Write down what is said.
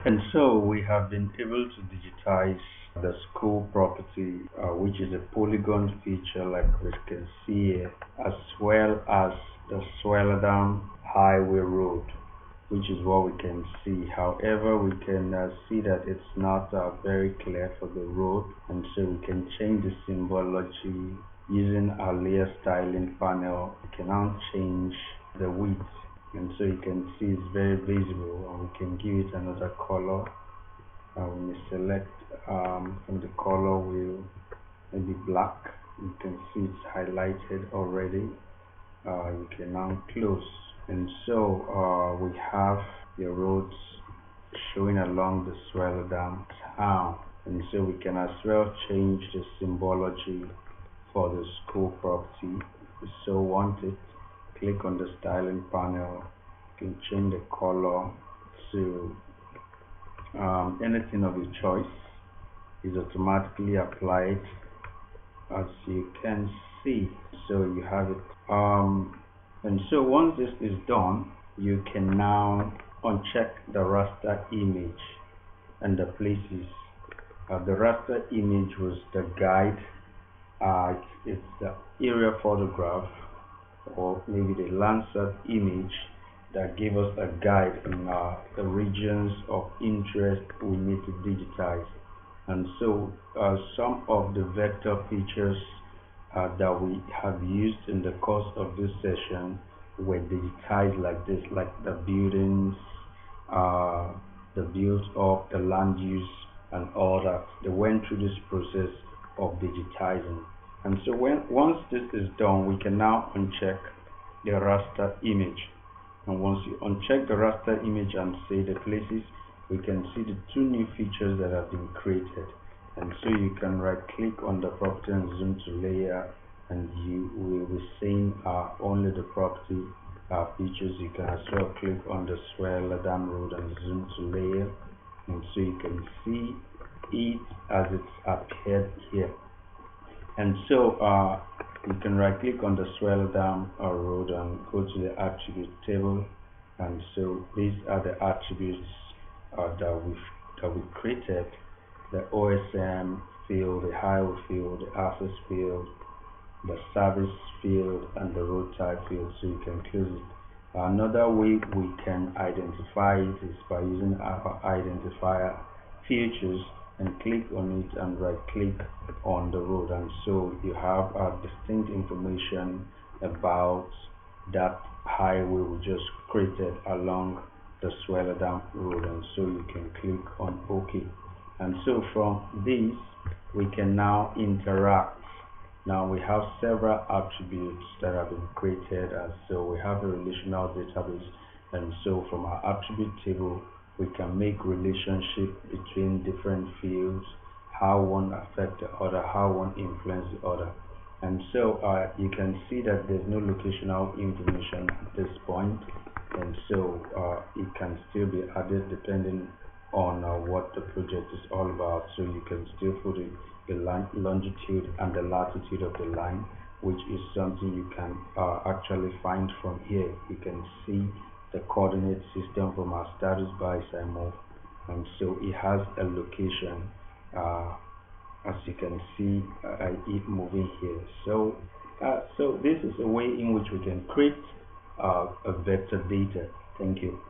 And so we have been able to digitize the school property, which is a polygon feature like we can see here, as well as the Swellerdam Highway Road, which is what we can see. However, we can see that it's not very clear for the road, and so we can change the symbology using our layer styling panel. We can now change the width, and so you can see it's very visible, and we can give it another color. We may select from the color wheel maybe black. You can see it's highlighted already. You can now close, and so we have the roads showing along the Swellerdam town, and so we can as well change the symbology for the school property if we so want it. Click on the styling panel. You can change the color to anything of your choice. Is automatically applied, as you can see. So you have it, and so once this is done, you can now uncheck the raster image and the places. The raster image was the guide. It's the area photograph, or maybe the Landsat image that gave us a guide in the regions of interest we need to digitize. And so some of the vector features that we have used in the course of this session were digitized like this, like the buildings, the build up, the land use, and all that. They went through this process of digitizing. And so once this is done, we can now uncheck the raster image. And once you uncheck the raster image and say the places, we can see the two new features that have been created. And so you can right click on the property and zoom to layer, and you will be seeing only the property features. You can as well click on the Swellerdam Road and zoom to layer, and so you can see it as it's appeared here. And so you can right click on the Swellerdam Road and go to the attribute table, and so these are the attributes that we created: the OSM field, the highway field, the access field, the service field, and the road type field. So you can close it. Another way we can identify it is by using our identifier features and click on it and right click on the road, and so you have distinct information about that highway we just created along the Swellerdam Road, and so you can click on OK. And so from this we can now interact. Now we have several attributes that have been created, and so we have a relational database, and so from our attribute table we can make relationship between different fields, how one affects the other, how one influences the other. And so you can see that there's no locational information at this point, and so it can still be added depending on what the project is all about. So you can still put the longitude and the latitude of the line, which is something you can actually find from here. You can see the coordinate system from our status bar as I move, and so it has a location, as you can see it moving here. So so this is a way in which we can create a vector data. Thank you.